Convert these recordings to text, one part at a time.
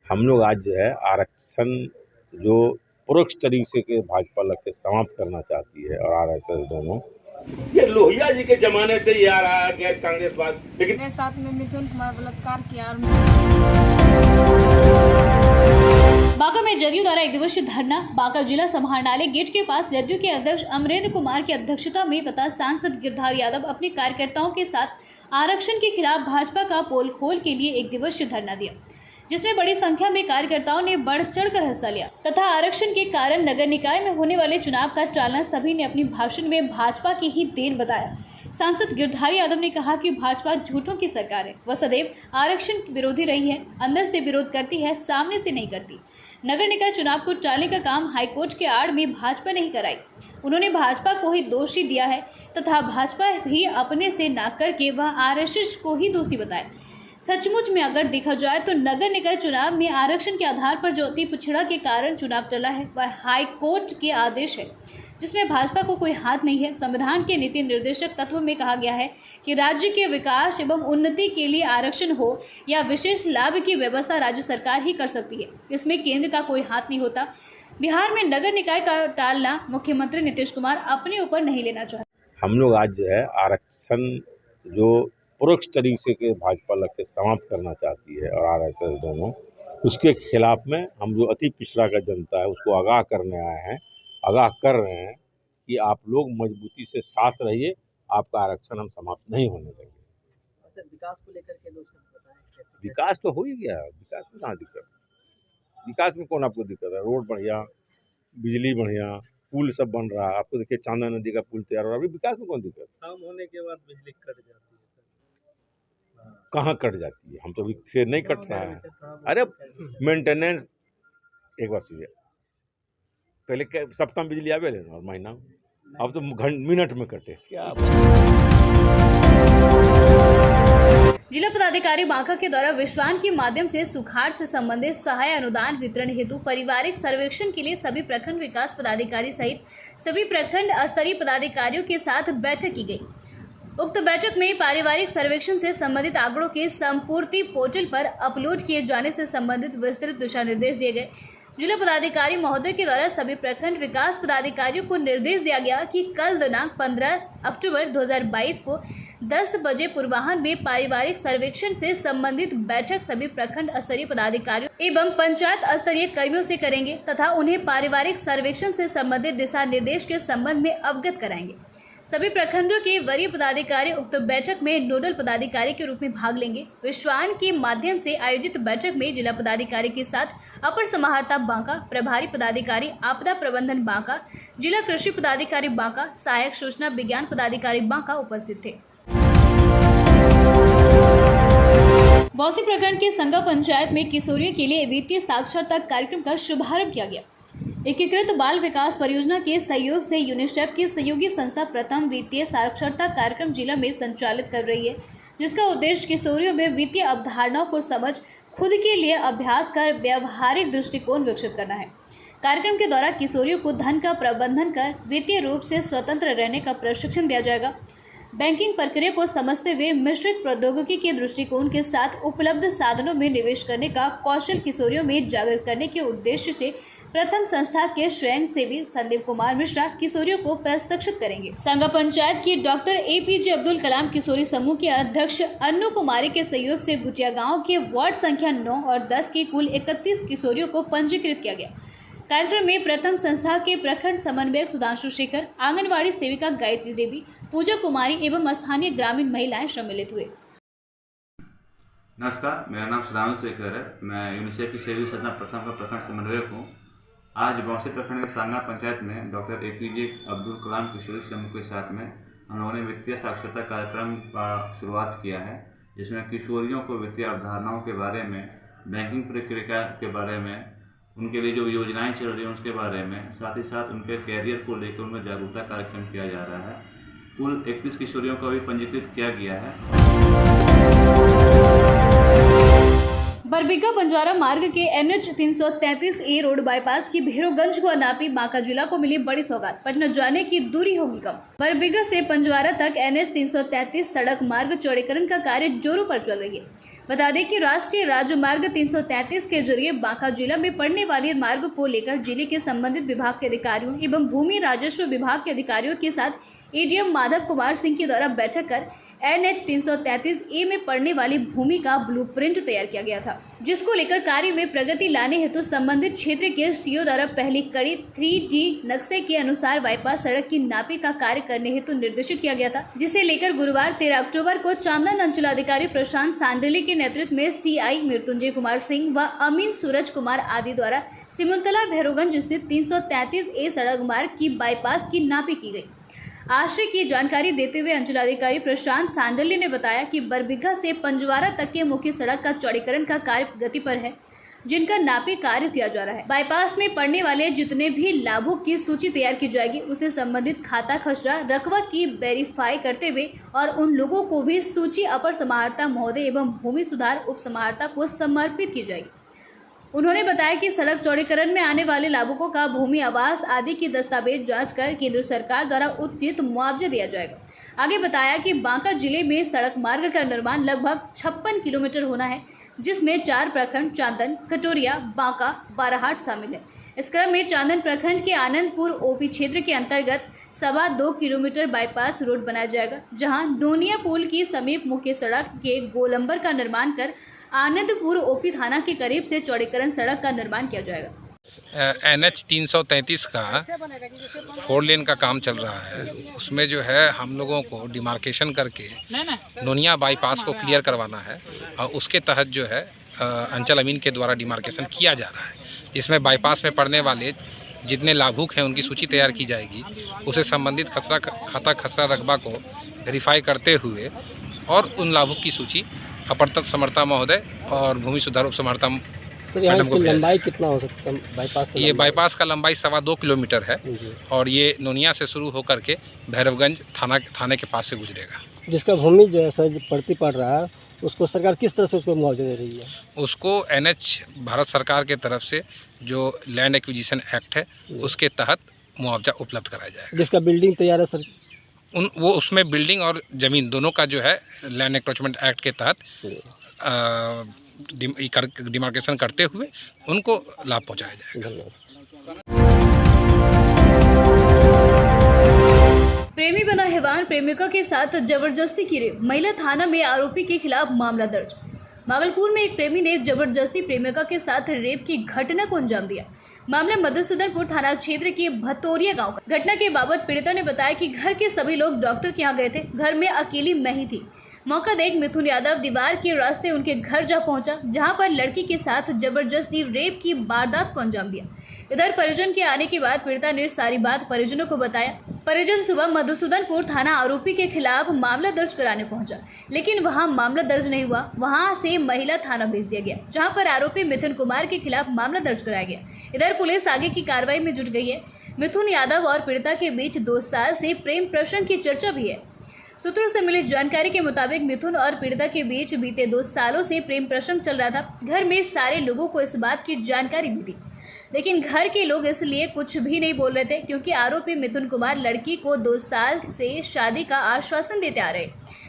हम लोग आज जो है आरक्षण जो परोक्ष तरीके के भाजपा लग के समाप्त करना चाहती है और आरएसएस दोनों, ये लोहिया जी के जमाने से ही आ रहा है गैर कांग्रेसवाद। लेकिन मेरे साथ में मिथुन कुमार बलात्कार किया। बांका में जदयू द्वारा एक दिवसीय धरना बांका जिला समाहरणालय गेट के पास जदयू के अध्यक्ष अमरेंद्र कुमार की अध्यक्षता में तथा सांसद गिरधार यादव अपने कार्यकर्ताओं के साथ आरक्षण के खिलाफ भाजपा का पोल खोल के लिए एक दिवसीय धरना दिया, जिसमें बड़ी संख्या में कार्यकर्ताओं ने बढ़ चढ़कर हिस्सा लिया तथा आरक्षण के कारण नगर निकाय में होने वाले चुनाव का टालना सभी ने अपनी भाषण में भाजपा की ही देन बताया। सांसद गिरधारी यादव ने कहा कि भाजपा झूठों की सरकार है, वह सदैव आरक्षण विरोधी रही है, अंदर से विरोध करती है, सामने से नहीं करती। नगर निकाय चुनाव को टालने का काम हाईकोर्ट के आड़ में भाजपा नहीं कराई। उन्होंने भाजपा को ही दोषी दिया है तथा भाजपा भी अपने से ना करके वह आरएसएस को ही दोषी बताए। सचमुच में अगर देखा जाए तो नगर निकाय चुनाव में आरक्षण के आधार पर जो अति पिछड़ा के कारण चुनाव टला है वह हाई कोर्ट के आदेश है, जिसमें भाजपा को कोई हाथ नहीं है। संविधान के नीति निर्देशक तत्व में कहा गया है कि राज्य के विकास एवं उन्नति के लिए आरक्षण हो या विशेष लाभ की व्यवस्था राज्य सरकार ही कर सकती है, इसमें केंद्र का कोई हाथ नहीं होता। बिहार में नगर निकाय का टालना मुख्यमंत्री नीतीश कुमार अपने ऊपर नहीं लेना चाहते। हम लोग आज जो है आरक्षण जो परोक्ष तरीके के भाजपा लग के समाप्त करना चाहती है और आरएसएस दोनों, उसके खिलाफ में हम जो अति पिछड़ा का जनता है उसको आगाह करने आए हैं, आगाह कर रहे हैं कि आप लोग मजबूती से साथ रहिए, आपका आरक्षण हम समाप्त नहीं होने देंगे। विकास को लेकर के दो शब्द बताएं। विकास तो हो ही गया, विकास में कहाँ दिक्कत, विकास में कौन आपको दिक्कत है? रोड बढ़िया, बिजली बढ़िया, पुल सब बन रहा है। आपको देखिए चांदा नदी का पुल तैयार हो रहा है, अभी विकास में कौन दिक्कत? शाम होने के बाद बिजली कट जाती है। कहाँ कट जाती है? हम तो अभी से नहीं कट रहा है। अरे मेंटेनेंस, एक बात सुनिए, पहले क्या सप्ताह में बिजली आवे और महीना, अब तो मिनट में कटे क्या। जिला पदाधिकारी बांका के द्वारा विश्वान के माध्यम से सुखाड़ से संबंधित सहाय अनुदान वितरण हेतु पारिवारिक सर्वेक्षण के लिए सभी प्रखंड विकास पदाधिकारी सहित सभी प्रखंड स्तरीय पदाधिकारियों के साथ बैठक की गई। उक्त बैठक में पारिवारिक सर्वेक्षण से संबंधित आंकड़ों के संपूर्ति पोर्टल पर अपलोड किए जाने से संबंधित विस्तृत दिशा निर्देश दिए गए। जिला पदाधिकारी महोदय के द्वारा सभी प्रखंड विकास पदाधिकारियों को निर्देश दिया गया कि कल दिनांक 15 अक्टूबर 2022 को 10 बजे पूर्वाह्न में पारिवारिक सर्वेक्षण से संबंधित बैठक सभी प्रखंड स्तरीय पदाधिकारियों एवं पंचायत स्तरीय कर्मियों से करेंगे तथा उन्हें पारिवारिक सर्वेक्षण से संबंधित दिशा निर्देश के संबंध में अवगत कराएंगे। सभी प्रखंडों के वरीय पदाधिकारी उक्त बैठक में नोडल पदाधिकारी के रूप में भाग लेंगे। विश्वान के माध्यम से आयोजित बैठक में जिला पदाधिकारी के साथ अपर समाहर्ता बांका, प्रभारी पदाधिकारी आपदा प्रबंधन बांका, जिला कृषि पदाधिकारी बांका, सहायक सूचना विज्ञान पदाधिकारी बांका उपस्थित थे। बौसी प्रखंड के संगा पंचायत में किशोरियों के लिए वित्तीय साक्षरता कार्यक्रम का शुभारंभ किया गया। एकीकृत बाल विकास परियोजना के सहयोग से यूनिसेफ की सहयोगी संस्था प्रथम वित्तीय साक्षरता कार्यक्रम जिला में संचालित कर रही है, जिसका उद्देश्य किशोरियों में वित्तीय अवधारणाओं को समझ, खुद के लिए अभ्यास कर व्यावहारिक दृष्टिकोण विकसित करना है। कार्यक्रम के द्वारा किशोरियों को धन का प्रबंधन कर वित्तीय रूप से स्वतंत्र रहने का प्रशिक्षण दिया जाएगा। बैंकिंग प्रक्रिया को समझते हुए मिश्रित प्रौद्योगिकी के दृष्टिकोण के साथ उपलब्ध साधनों में निवेश करने का कौशल किशोरियों में जागृत करने के उद्देश्य से प्रथम संस्था के स्वयं सेवी संदीप कुमार मिश्रा किशोरियों को प्रशिक्षित करेंगे। संगा पंचायत की डॉक्टर APJ अब्दुल कलाम किशोरी समूह के अध्यक्ष अन्नू कुमारी के सहयोग से घुटिया गाँव के वार्ड संख्या 9 और 10 की कुल 31 किशोरियों को पंजीकृत किया गया। कार्यक्रम में प्रथम संस्था के प्रखंड समन्वयक सुधांशु शेखर, आंगनवाड़ी सेविका गायत्री देवी, पूजा कुमारी एवं स्थानीय ग्रामीण महिलाएं सम्मिलित हुए। नमस्कार, मेरा नाम सुधांशु शेखर है। मैं यूनिसेफ की सेवी सदना प्रथम का प्रखंड समन्वयक हूँ। आज बौसी प्रखंड के सांगा पंचायत में डॉक्टर APJ अब्दुल कलाम किशोरी समूह के साथ में हम लोगों ने वित्तीय साक्षरता कार्यक्रम का शुरुआत किया है, जिसमें किशोरियों को वित्तीय अवधारणाओं के बारे में, बैंकिंग प्रक्रिया के बारे में, उनके लिए जो योजनाएं चल रही हैं उसके बारे में, साथ ही साथ उनके कैरियर को लेकर उनमें जागरूकता कार्यक्रम किया जा रहा है। कुल 31 किशोरियों को भी पंजीकृत किया गया है। बरबीघा पंजवारा मार्ग के NH 333A रोड बाईपास की भैरवगंज को अनापी बांका जिला को मिली बड़ी सौगात। पटना जाने की दूरी होगी कम। बरबीघा से पंजवारा तक NH 333 सड़क मार्ग चौड़ीकरण का कार्य जोरों पर चल रही है। बता दें कि राष्ट्रीय राजमार्ग 333 के जरिए बांका जिला में पड़ने वाले मार्ग को लेकर जिले के संबंधित विभाग के अधिकारियों एवं भूमि राजस्व विभाग के अधिकारियों के साथ ADM माधव कुमार सिंह के द्वारा बैठक कर NH 333A में पड़ने वाली भूमि का ब्लूप्रिंट तैयार किया गया था, जिसको लेकर कार्य में प्रगति लाने हेतु संबंधित क्षेत्र के CO द्वारा पहली कड़ी 3D नक्शे के अनुसार बाईपास सड़क की नापी का कार्य करने हेतु निर्देशित किया गया था, जिसे लेकर गुरुवार 13 अक्टूबर को चांदन अंचलाधिकारी प्रशांत सांडली के नेतृत्व में CI मृत्युंजय कुमार सिंह व अमीन सूरज कुमार आदि द्वारा सिमुलतला भैरवगंज स्थित 333A सड़क मार्ग की बाईपास की नापी की गई। आश्रय की जानकारी देते हुए अंचलाधिकारी प्रशांत सांडल्य ने बताया कि बरबीघा से पंजवारा तक के मुख्य सड़क का चौड़ीकरण का कार्य प्रगति पर है, जिनका नापी कार्य किया जा रहा है। बाईपास में पड़ने वाले जितने भी लाभों की सूची तैयार की जाएगी, उसे संबंधित खाता खसरा रकबा की वेरीफाई करते हुए और उन लोगों को भी सूची अपर समाहर्ता महोदय एवं भूमि सुधार उप समाहर्ता को समर्पित की जाएगी। उन्होंने बताया कि सड़क चौड़ीकरण में आने वाले लाभुकों का भूमि आवास आदि की दस्तावेज जांच कर केंद्र सरकार द्वारा उचित मुआवजा दिया जाएगा। आगे बताया कि बांका जिले में सड़क मार्ग का निर्माण लगभग 56 किलोमीटर होना है, जिसमें 4 प्रखंड चांदन, कटोरिया, बांका, बाराहाट शामिल है। इस क्रम में चांदन प्रखंड के आनंदपुर OP क्षेत्र के अंतर्गत 2.25 किलोमीटर बाईपास रोड बनाया जाएगा, जहां डोनिया पुल की समीप मुख्य सड़क के गोलंबर का निर्माण कर आनंदपुर OP थाना के करीब से चौड़ीकरण सड़क का निर्माण किया जाएगा। NH 333 का 4 लेन का काम चल रहा है। उसमें जो है हम लोगों को डिमार्केशन करके नोनिया बाईपास को क्लियर करवाना है और उसके तहत जो है अंचल अमीन के द्वारा डिमार्केशन किया जा रहा है, जिसमें बाईपास में पड़ने वाले जितने लाभुक हैं उनकी सूची तैयार की जाएगी। उसे संबंधित खाता खसरा रकबा को वेरीफाई करते हुए और उन लाभुक की सूची अपर समर्था महोदय और भूमि सुधार उप समर्था सर, यहाँ इसकी लंबाई कितना हो सकता है बाईपास का? ये बाईपास का लंबाई 2.25 किलोमीटर है और ये नोनिया से शुरू होकर के भैरवगंज थाने के पास से गुजरेगा। जिसका भूमि जैसा पड़ती पड़ रहा है, उसको सरकार किस तरह से उसको मुआवजा दे रही है? उसको NH भारत सरकार के तरफ से जो लैंड एक्विजिशन एक्ट है उसके तहत मुआवजा उपलब्ध कराया जाएगा। जिसका बिल्डिंग तैयार है सर, वो उसमें बिल्डिंग और ज़मीन दोनों का जो है लैंड एक्रोचमेंट एक्ट के तहत डिमार्केशन करते हुए उनको लाभ पहुंचाया जाएगा। प्रेमी बना हैवान, प्रेमिका के साथ जबरदस्ती की रेप, महिला थाना में आरोपी के खिलाफ मामला दर्ज। भागलपुर में एक प्रेमी ने जबरदस्ती प्रेमिका के साथ रेप की घटना को अंजाम दिया। मामला मधुसूदनपुर थाना क्षेत्र के भतोरिया गांव का। घटना के बाबत पीड़िता ने बताया कि घर के सभी लोग डॉक्टर के यहाँ गए थे, घर में अकेली मैं ही थी। मौका देख मिथुन यादव दीवार के रास्ते उनके घर जा पहुंचा, जहां पर लड़की के साथ जबरदस्ती रेप की वारदात को अंजाम दिया। इधर परिजन के आने के बाद पीड़िता ने सारी बात परिजनों को बताया। परिजन सुबह मधुसूदनपुर थाना आरोपी के खिलाफ मामला दर्ज कराने पहुंचा, लेकिन वहां मामला दर्ज नहीं हुआ। वहां से महिला थाना भेज दिया गया, जहां पर आरोपी मिथुन कुमार के खिलाफ मामला दर्ज कराया गया। इधर पुलिस आगे की कार्रवाई में जुट गई है। मिथुन यादव और पीड़िता के बीच 2 साल से प्रेम प्रसंग की चर्चा भी है। सूत्रों से मिली जानकारी के मुताबिक मिथुन और पीड़िता के बीच बीते 2 सालों से प्रेम प्रसंग चल रहा था। घर में सारे लोगों को इस बात की जानकारी भी थी, लेकिन घर के लोग इसलिए कुछ भी नहीं बोल रहे थे, क्योंकि आरोपी मिथुन कुमार लड़की को 2 साल से शादी का आश्वासन देते आ रहे।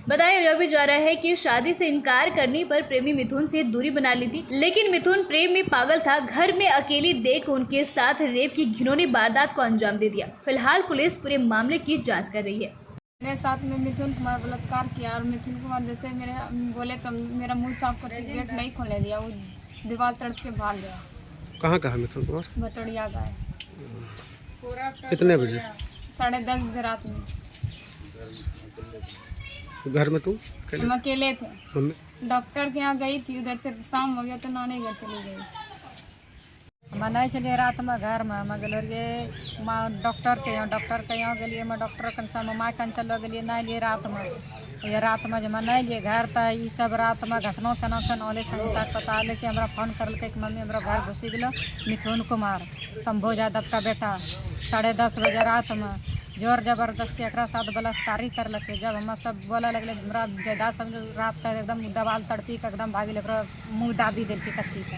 बताया यह भी जा रहा है कि शादी से इनकार करने पर प्रेमी मिथुन से दूरी बना ली थी, लेकिन मिथुन प्रेम में पागल था। घर में अकेली देख उनके साथ रेप की घिनौनी वारदात को अंजाम दे दिया। फिलहाल पुलिस पूरे मामले की जाँच कर रही है। मेरे साथ में मिथुन कुमार बलात्कार किया और मिथुन कुमार जैसे मेरे बोले तो मेरा मुंह चाप करके गेट नहीं खोलने दिया, वो दीवार तड़प के भाग गया। कहाँ मिथुन कुमार? भतोड़िया गए। कितने बजे? 10:30 बजे रात में। घर में तुम हम अकेले थे। डॉक्टर के यहाँ गई थी, उधर से शाम हो गया तो नानी घर चली गई। नहीं चलिए रात में घर में हम गलिए डॉक्टर के यहाँ गलिए डॉक्टर कंसा में माँ कन चलो गलिए नहीं लिए रात में जब नहीं लिए घर तो ये सब रात में घटना केना ओले संगीता पता ले कि हमरा फोन करल कि मम्मी हमरा घर घुसी गलो मिथुन कुमार शंभू यादव का बेटा 10:30 बजे रात में जोर जबरदस्ती एक साथ बलात्कारी करलके। जब हम सब बोले लगले हमरा जायदाद सब रात का एकदम दबाल तड़पी के एकदम भागी लग मुँह दाबी दिल के कसी का।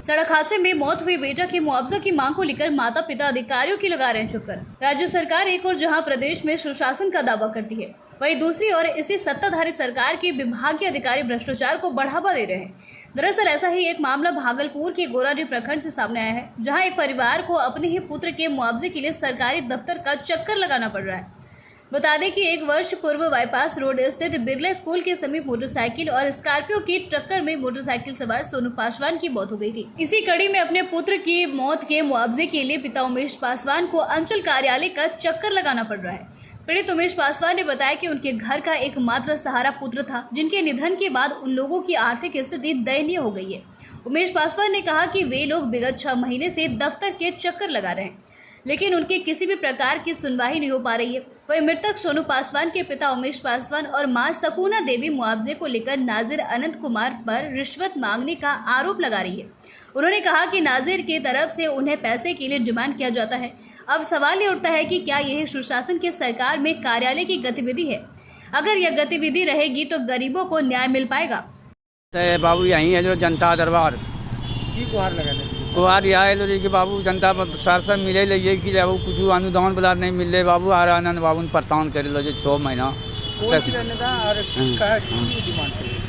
सड़क हादसे में मौत हुई बेटा की मुआवजा की मांग को लेकर माता पिता अधिकारियों की लगा रहे हैं चक्कर। राज्य सरकार एक और जहां प्रदेश में सुशासन का दावा करती है, वहीं दूसरी ओर इसी सत्ताधारी सरकार के विभागीय अधिकारी भ्रष्टाचार को बढ़ावा दे रहे हैं। दरअसल ऐसा ही एक मामला भागलपुर के गोराडीह प्रखंड से सामने आया है, जहां एक परिवार को अपने ही पुत्र के मुआवजे के लिए सरकारी दफ्तर का चक्कर लगाना पड़ रहा है। बता दें कि 1 वर्ष पूर्व बाईपास रोड स्थित बिरला स्कूल के समीप मोटरसाइकिल और स्कॉर्पियो की टक्कर में मोटरसाइकिल सवार सोनू पासवान की मौत हो गई थी। इसी कड़ी में अपने पुत्र की मौत के मुआवजे के लिए पिता उमेश पासवान को अंचल कार्यालय का चक्कर लगाना पड़ रहा है। पीड़ित उमेश पासवान ने बताया कि उनके घर का एकमात्र सहारा पुत्र था, जिनके निधन के बाद उन लोगों की आर्थिक स्थिति दयनीय हो गई है। उमेश पासवान ने कहा कि वे लोग विगत 6 महीने से दफ्तर के चक्कर लगा रहे हैं, लेकिन उनके किसी भी प्रकार की सुनवाई नहीं हो पा रही है। वही मृतक सोनू पासवान के पिता उमेश पासवान और मां सपूना देवी मुआवजे को लेकर नाजिर अनंत कुमार पर रिश्वत मांगने का आरोप लगा रही है। उन्होंने कहा कि नाजिर की तरफ से उन्हें पैसे के लिए डिमांड किया जाता है। अब सवाल ये उठता है कि क्या यह सुशासन की सरकार में कार्यालय की गतिविधि है? अगर यह गतिविधि रहेगी तो गरीबों को न्याय मिल पाएगा। बाबू यही है जो जनता दरबार की गुहार लगाने गुहार यह है कि बाबू जनता सर से मिले लगे कि बाबू कुछ अनुदान वाला नहीं मिल रहे बाबू आ रहा बाबू परेशान कर लो 6 महीना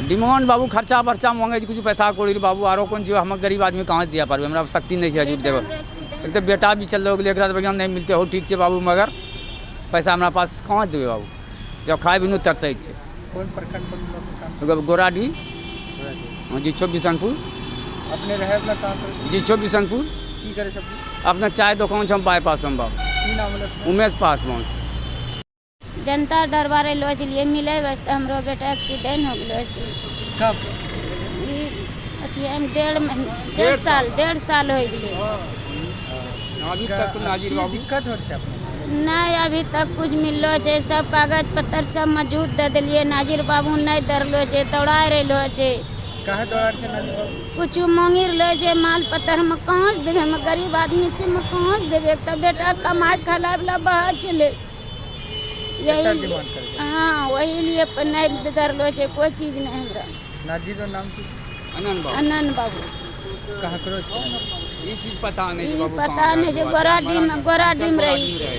डिमांड बाबू खर्चा बर्चा मांगे कुछ पैसा कोड़ी बाबू आरो कौन चीज हम गरीब आदमी कहाँ दिया पार्बे हमरा शक्ति नहीं है हजूर देव। एक तो बेटा भी चल रहा है बढ़िया नहीं मिलते हो ठीक है बाबू, मगर पैसा हमारा पास कहाँ देवे बाबू, जब खाए भी तरसे गोराडीह जी 24 बिशनपुर अपने रहे अपना काम जी 24 बिशनपुर की करे सब अपना चाय दुकान से हम बाईपास में बाबू की नाम है उमेश पासवान जनता दरबार लो चलिए मिले वास्ते हमरो बेटा एक्सीडेंट हो गलो छै। कब ई अथी हम 1.5 साल हो गेले। अभी तक नाजिर बाबू दिक्कत हो छै अपने नहीं अभी तक कुछ मिललो छै, सब कागज पत्तर सब मौजूद दे दिलिए, नाजिर बाबू नहीं दरलो छै, दौड़ा रहलो छै। काहे दौड़ा छै नाजिर बाबू? कुछ मांगी रहलो छै माल पत्तर हम कहाँ से देबे, हम गरीब आदमी छी, हम कहाँ से देबे? तब बेटा कमाई खाला वाला बाहर चले यही हाँ वही लिए नहीं दरलो छै, कोई चीज नहीं हमरा। नाजिर नाम की अनन बाबू कहाँ करो ये चीज पता नहीं पता नहीं गोराडीह में रही छै।